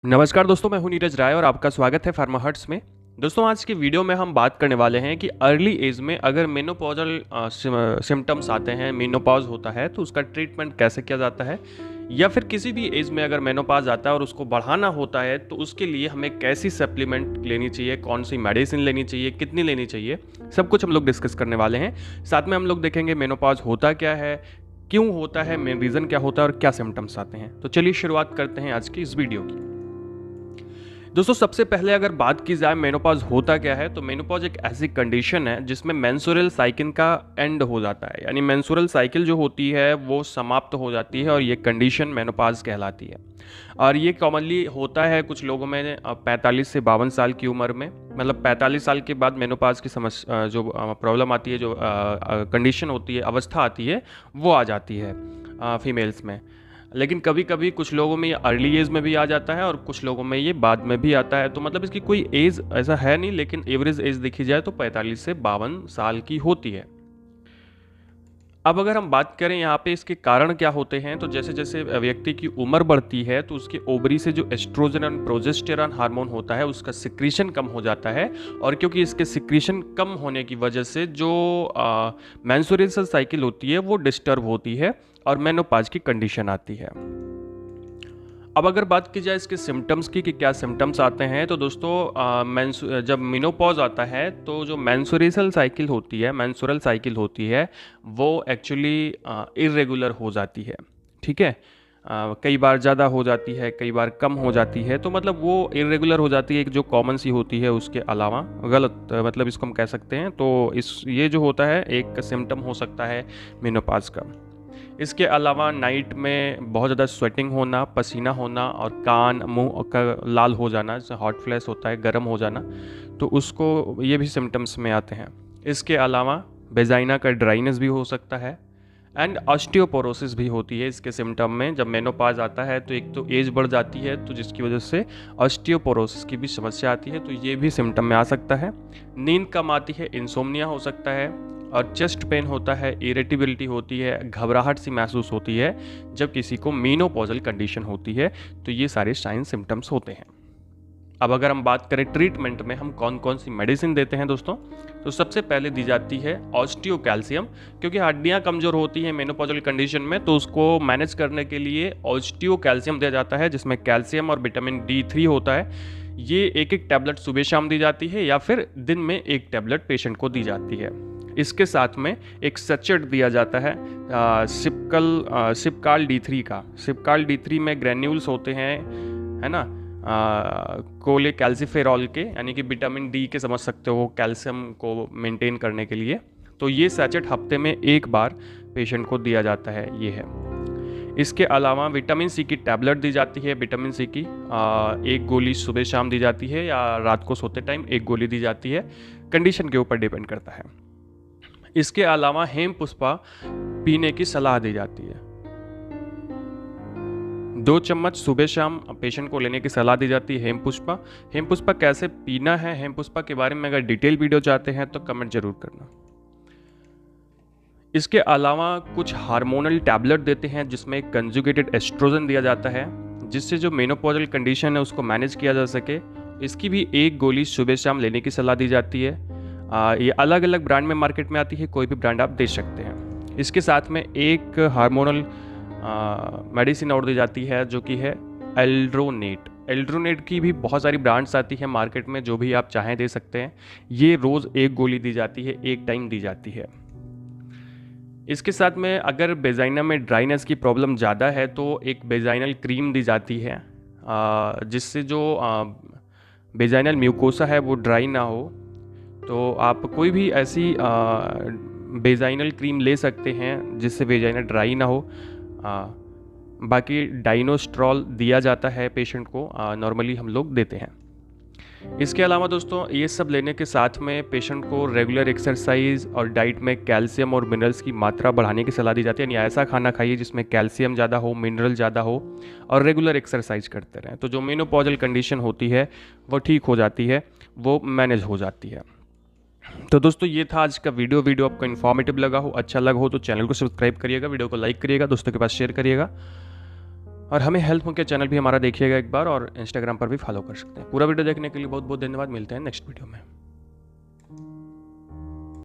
नमस्कार दोस्तों, मैं हूं नीरज राय और आपका स्वागत है फार्मा हर्ट्स में। दोस्तों, आज की वीडियो में हम बात करने वाले हैं कि अर्ली एज में अगर मेनोपॉजल सिम्टम्स आते हैं, मेनोपॉज होता है, तो उसका ट्रीटमेंट कैसे किया जाता है, या फिर किसी भी एज में अगर मेनोपॉज आता है और उसको बढ़ाना होता है तो उसके लिए हमें कैसी सप्लीमेंट लेनी चाहिए, कौन सी मेडिसिन लेनी चाहिए, कितनी लेनी चाहिए, सब कुछ हम लोग डिस्कस करने वाले हैं। साथ में हम लोग देखेंगे मेनोपॉज होता क्या है, क्यों होता है, मेन रीज़न क्या होता है और क्या सिम्टम्स आते हैं। तो चलिए शुरुआत करते हैं आज की इस वीडियो की। दोस्तों, सबसे पहले अगर बात की जाए मेनोपॉज होता क्या है, तो मेनोपॉज एक ऐसी कंडीशन है जिसमें मेंस्ट्रुअल साइकिल का एंड हो जाता है, यानी मेंस्ट्रुअल साइकिल जो होती है वो समाप्त हो जाती है और ये कंडीशन मेनोपॉज कहलाती है। और ये कॉमनली होता है कुछ लोगों में 45 से 52 साल की उम्र में, मतलब 45 साल के बाद मेनोपॉज की समस्या जो प्रॉब्लम आती है, जो कंडीशन होती है, अवस्था आती है, वो आ जाती है फीमेल्स में। लेकिन कभी कभी कुछ लोगों में ये अर्ली एज में भी आ जाता है और कुछ लोगों में ये बाद में भी आता है। तो मतलब इसकी कोई एज ऐसा है नहीं, लेकिन एवरेज एज देखी जाए तो 45 से 52 साल की होती है। अब अगर हम बात करें यहाँ पे इसके कारण क्या होते हैं, तो जैसे जैसे व्यक्ति की उम्र बढ़ती है तो उसके ओवरी से जो एस्ट्रोजन और प्रोजेस्टेरॉन हार्मोन होता है उसका सिक्रीशन कम हो जाता है। और क्योंकि इसके सिक्रीशन कम होने की वजह से जो मेंस्ट्रुअल साइकिल होती है वो डिस्टर्ब होती है और मेनोपॉज की कंडीशन आती है। अब अगर बात की जाए इसके सिम्टम्स की कि क्या सिम्टम्स आते हैं, तो दोस्तों जब मेनोपॉज आता है तो जो मेंस्ट्रुअल साइकिल होती है वो एक्चुअली इरेगुलर हो जाती है। ठीक है, कई बार ज़्यादा हो जाती है, कई बार कम हो जाती है, तो मतलब वो इरेगुलर हो जाती है, एक जो कॉमन सी होती है उसके अलावा गलत, मतलब इसको हम कह सकते हैं। तो ये जो होता है एक सिम्टम हो सकता है मेनोपॉज का। इसके अलावा नाइट में बहुत ज़्यादा स्वेटिंग होना, पसीना होना और कान मुंह का लाल हो जाना, जैसे हॉट फ्लैश होता है, गर्म हो जाना, तो उसको ये भी सिम्टम्स में आते हैं। इसके अलावा वेजाइना का ड्राइनेस भी हो सकता है एंड ऑस्टियोपोरोसिस भी होती है इसके सिम्टम में। जब मेनोपॉज आता है तो एक तो एज बढ़ जाती है, तो जिसकी वजह से ऑस्टियोपोरोसिस की भी समस्या आती है, तो ये भी सिम्टम में आ सकता है। नींद कम आती है, इंसोम्निया हो सकता है, और चेस्ट पेन होता है, इरिटेबिलिटी होती है, घबराहट सी महसूस होती है जब किसी को मेनोपॉजल कंडीशन होती है। तो ये सारे साइन सिम्टम्स होते हैं। अब अगर हम बात करें ट्रीटमेंट में हम कौन कौन सी मेडिसिन देते हैं दोस्तों, तो सबसे पहले दी जाती है ऑस्टियो कैल्शियम, क्योंकि हड्डियां कमज़ोर होती हैं मेनोपॉजल कंडीशन में, तो उसको मैनेज करने के लिए ऑस्टियो कैल्शियम दिया जाता है, जिसमें कैल्शियम और विटामिन D3 होता है। ये एक एक टैबलेट सुबह शाम दी जाती है या फिर दिन में एक टैबलेट पेशेंट को दी जाती है। इसके साथ में एक सचेट दिया जाता है सिपकाल D3 का। सिपकाल D3 में ग्रेन्यूल्स होते हैं, है ना, कोले कैल्सिफेरॉल के, यानी कि विटामिन डी के, समझ सकते हो, कैल्शियम को मेंटेन करने के लिए। तो ये सैचेट हफ्ते में एक बार पेशेंट को दिया जाता है, ये है। इसके अलावा विटामिन सी की टैबलेट दी जाती है, विटामिन सी की एक गोली सुबह शाम दी जाती है या रात को सोते टाइम एक गोली दी जाती है, कंडीशन के ऊपर डिपेंड करता है। इसके अलावा हेम पुष्पा पीने की सलाह दी जाती है, 2 चम्मच सुबह शाम पेशेंट को लेने की सलाह दी जाती है हेम पुष्पा। हेम पुष्पा कैसे पीना है, हेम पुष्पा के बारे में अगर डिटेल वीडियो चाहते हैं तो कमेंट जरूर करना। इसके अलावा कुछ हार्मोनल टैबलेट देते हैं जिसमें कंजुगेटेड एस्ट्रोजन दिया जाता है, जिससे जो मेनोपॉजल कंडीशन है उसको मैनेज किया जा सके। इसकी भी एक गोली सुबह शाम लेने की सलाह दी जाती है। ये अलग अलग ब्रांड में मार्केट में आती है, कोई भी ब्रांड आप दे सकते हैं। इसके साथ में एक हार्मोनल मेडिसिन और दी जाती है जो कि है एल्ड्रोनेट। एल्ड्रोनेट की भी बहुत सारी ब्रांड्स आती है मार्केट में, जो भी आप चाहें दे सकते हैं। ये रोज़ एक गोली दी जाती है, एक टाइम दी जाती है। इसके साथ में अगर बेजाइना में ड्राइनेस की प्रॉब्लम ज़्यादा है तो एक बेजाइनल क्रीम दी जाती है, जिससे जो बेजाइनल म्यूकोसा है वो ड्राई ना हो। तो आप कोई भी ऐसी बेजाइनल क्रीम ले सकते हैं जिससे बेजाइना ड्राई ना हो। बाकी डाइनोस्ट्रॉल दिया जाता है पेशेंट को, नॉर्मली हम लोग देते हैं। इसके अलावा दोस्तों ये सब लेने के साथ में पेशेंट को रेगुलर एक्सरसाइज और डाइट में कैल्शियम और मिनरल्स की मात्रा बढ़ाने की सलाह दी जाती है, यानी ऐसा खाना खाइए जिसमें कैल्शियम ज़्यादा हो, मिनरल ज़्यादा हो, और रेगुलर एक्सरसाइज करते रहें। तो जो मेनोपॉजल कंडीशन होती है वो ठीक हो जाती है, वो मैनेज हो जाती है। तो दोस्तों ये था आज का वीडियो आपको इन्फॉर्मेटिव लगा हो, अच्छा लगा हो तो चैनल को सब्सक्राइब करिएगा, वीडियो को लाइक करिएगा, दोस्तों के पास शेयर करिएगा। और हमें हेल्थ मुख्य चैनल भी हमारा देखिएगा एक बार, और इंस्टाग्राम पर भी फॉलो कर सकते हैं। पूरा वीडियो देखने के लिए बहुत बहुत धन्यवाद। मिलते हैं नेक्स्ट वीडियो में।